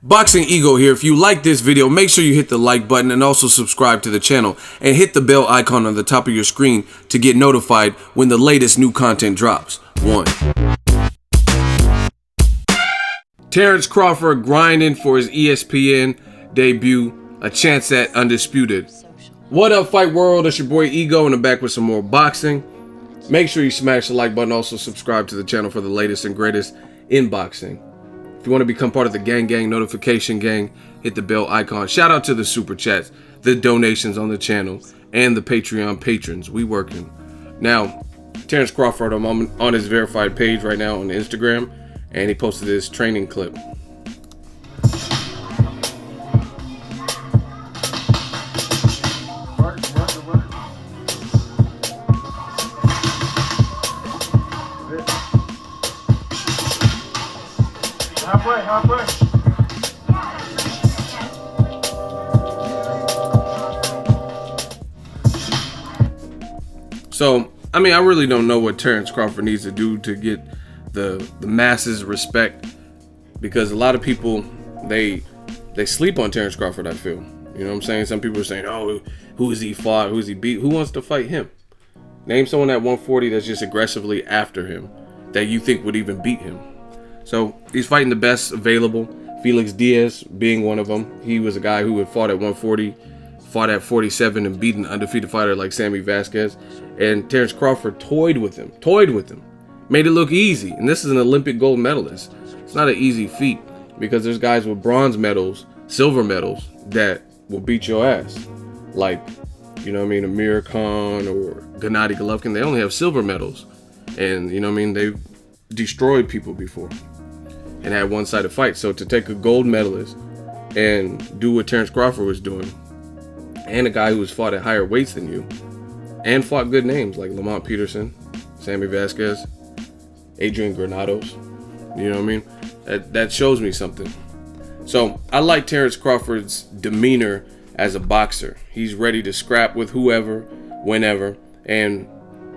Boxingego here. If you like this video, make sure you hit the like button and also subscribe to the channel and hit the bell icon on the top of your screen to get notified when the latest new content drops. 1. Terence Crawford grinding for his ESPN debut, a chance at Undisputed. What up, Fight World? It's your boy Ego, and I'm back with some more boxing. Make sure you smash the like button, also subscribe to the channel for the latest and greatest in boxing. If you want to become part of the gang notification gang, hit the bell icon. Shout out to the super chats, the donations on the channel, and the Patreon patrons. We working. Now, Terence Crawford, I'm on his verified page right now on Instagram, and he posted this training clip. Halfway. So, I mean, I really don't know what Terence Crawford needs to do to get the masses respect, because a lot of people, they sleep on Terence Crawford, I feel. You know what I'm saying? Some people are saying, oh, who is he fought? Who is he beat? Who wants to fight him? Name someone at 140 that's just aggressively after him that you think would even beat him. So he's fighting the best available. Felix Diaz being one of them. He was a guy who had fought at 140, fought at 47, and beat an undefeated fighter like Sammy Vasquez. And Terence Crawford toyed with him, made it look easy. And this is an Olympic gold medalist. It's not an easy feat, because there's guys with bronze medals, silver medals that will beat your ass. Like, you know what I mean, Amir Khan or Gennady Golovkin. They only have silver medals. And, you know what I mean, they've destroyed people before and had one-sided fights. So to take a gold medalist and do what Terence Crawford was doing, and a guy who was fought at higher weights than you, and fought good names like Lamont Peterson, Sammy Vasquez, Adrian Granados, you know what I mean? That shows me something. So I like Terence Crawford's demeanor as a boxer. He's ready to scrap with whoever, whenever, and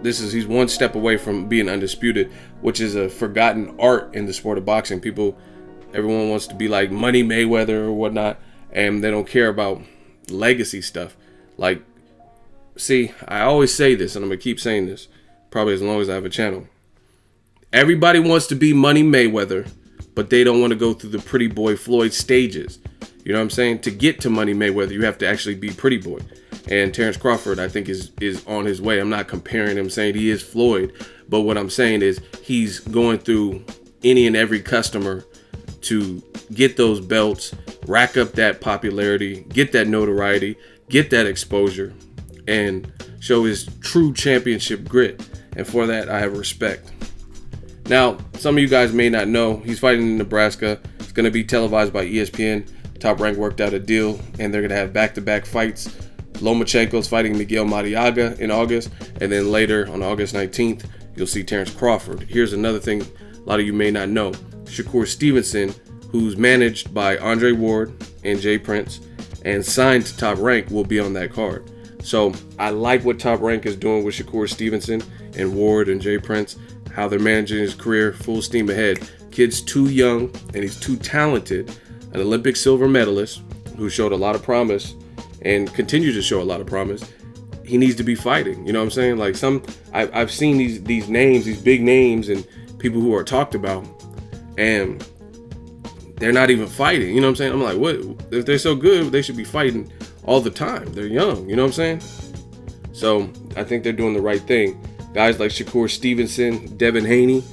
he's one step away from being undisputed, which is a forgotten art in the sport of boxing. Everyone wants to be like Money Mayweather or whatnot, and they don't care about legacy stuff. Like, see, I always say this, and I'm gonna keep saying this probably as long as I have a channel. Everybody wants to be Money Mayweather, but they don't want to go through the Pretty Boy Floyd stages. You know what I'm saying? To get to Money Mayweather, you have to actually be Pretty Boy. And Terence Crawford, I think, is on his way. I'm not comparing him, saying he is Floyd, but what I'm saying is he's going through any and every customer to get those belts, rack up that popularity, get that notoriety, get that exposure, and show his true championship grit. And for that, I have respect. Now, some of you guys may not know, he's fighting in Nebraska. It's going to be televised by ESPN. Top Rank worked out a deal, and they're going to have back-to-back fights. Lomachenko's fighting Miguel Mariaga in August, and then later on August 19th, you'll see Terence Crawford. Here's another thing a lot of you may not know. Shakur Stevenson, who's managed by Andre Ward and Jay Prince and signed to Top Rank, will be on that card. So I like what Top Rank is doing with Shakur Stevenson and Ward and Jay Prince, how they're managing his career full steam ahead. Kid's too young and he's too talented. An Olympic silver medalist who showed a lot of promise and continues to show a lot of promise. He needs to be fighting. You know what I'm saying? Like I've seen these names, these big names, and people who are talked about, and they're not even fighting. You know what I'm saying? I'm like, what? If they're so good, they should be fighting all the time. They're young. You know what I'm saying? So I think they're doing the right thing. Guys like Shakur Stevenson, Devin Haney,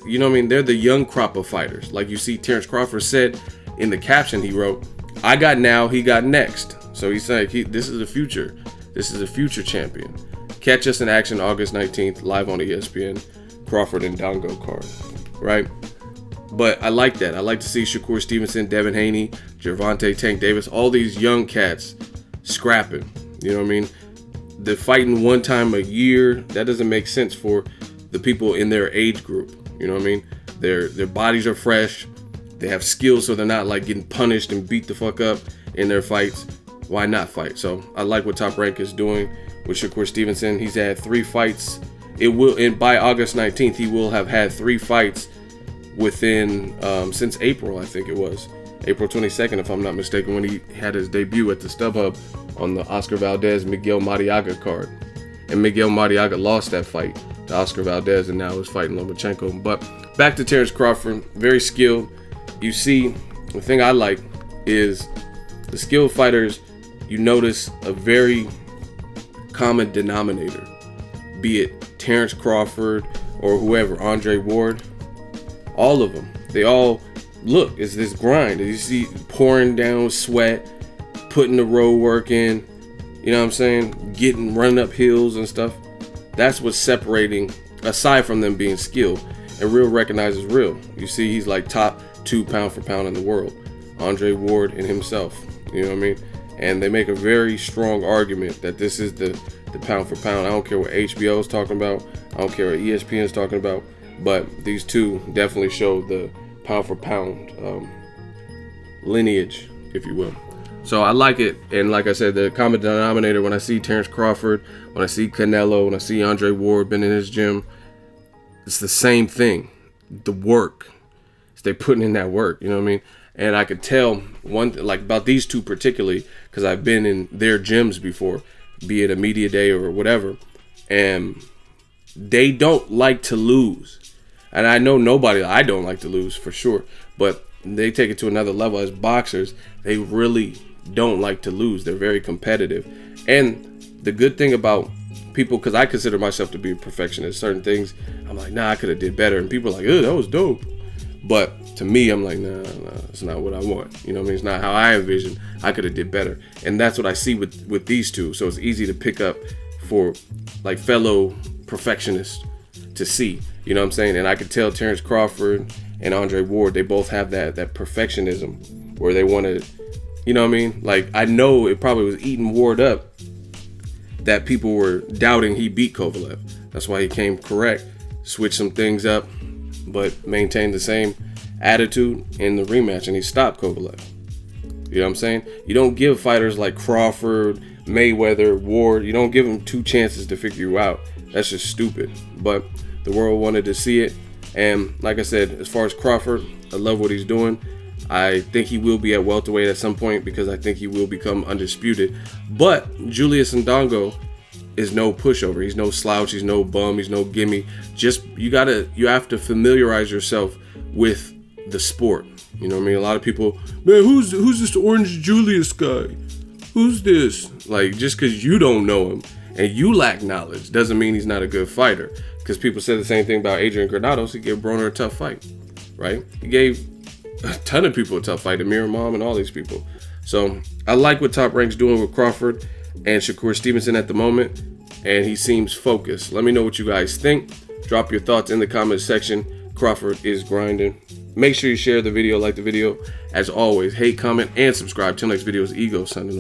you know what I mean? They're the young crop of fighters. Like you see Terence Crawford said in the caption he wrote, I got now, he got next. So he's like, this is the future. This is a future champion. Catch us in action August 19th, live on ESPN, Crawford and Indongo card, right? But I like that. I like to see Shakur Stevenson, Devin Haney, Gervonta Tank Davis, all these young cats scrapping. You know what I mean? They're fighting one time a year. That doesn't make sense for the people in their age group. You know what I mean? Their bodies are fresh. They have skills, so they're not like getting punished and beat the fuck up in their fights. Why not fight? So I like what Top Rank is doing with Shakur Stevenson. He's had 3 fights. By August 19th, he will have had 3 fights within since April, I think it was. April 22nd, if I'm not mistaken, when he had his debut at the StubHub on the Oscar Valdez-Miguel Mariaga card. And Miguel Mariaga lost that fight to Oscar Valdez and now is fighting Lomachenko. But back to Terence Crawford, very skilled. You see, the thing I like is the skilled fighters, you notice a very common denominator, be it Terence Crawford or whoever, Andre Ward, all of them. They all look, it's this grind. You see pouring down sweat, putting the road work in, you know what I'm saying? Running up hills and stuff. That's what's separating, aside from them being skilled. And real recognizes real. You see, he's like top 2 pound for pound in the world. Andre Ward and himself, you know what I mean? And they make a very strong argument that this is the pound for pound. I don't care what HBO is talking about. I don't care what ESPN is talking about. But these two definitely show the pound for pound lineage, if you will. So I like it. And like I said, the common denominator, when I see Terence Crawford, when I see Canelo, when I see Andre Ward been in his gym, it's the same thing. The work. They're putting in that work, you know what I mean? And I could tell one like about these two particularly, because I've been in their gyms before, be it a media day or whatever, and they don't like to lose. And I know I don't like to lose for sure, but they take it to another level as boxers. They really don't like to lose. They're very competitive. And the good thing about people, because I consider myself to be a perfectionist, certain things I'm like, nah, I could have did better, and people are like, oh, that was dope. But to me, I'm like, nah, it's not what I want. You know what I mean? It's not how I envision. I could have did better. And that's what I see with these two. So it's easy to pick up for like fellow perfectionists to see. You know what I'm saying? And I could tell Terence Crawford and Andre Ward, they both have that perfectionism where they want to, you know what I mean? Like, I know it probably was eating Ward up that people were doubting he beat Kovalev. That's why he came correct, switched some things up, but maintained the same attitude in the rematch, and he stopped Kovalev. You know what I'm saying? You don't give fighters like Crawford, Mayweather, Ward, you don't give them 2 chances to figure you out. That's just stupid. But the world wanted to see it. And like I said, as far as Crawford, I love what he's doing. I think he will be at welterweight at some point because I think he will become undisputed. But Julius Indongo is no pushover. He's no slouch. He's no bum. He's no gimme. Just you have to familiarize yourself with the sport. You know what I mean? A lot of people, man, who's this Orange Julius guy? Who's this? Like, just because you don't know him and you lack knowledge doesn't mean he's not a good fighter. Because people said the same thing about Adrian Granados. He gave Broner a tough fight, right? He gave a ton of people a tough fight, Amir Imam and all these people. So I like what Top Rank's doing with Crawford and Shakur Stevenson at the moment, and he seems focused. Let me know what you guys think. Drop your thoughts in the comment section. Crawford is grinding. Make sure you share the video, like the video. As always, hate, comment, and subscribe. Till next video is Ego signing.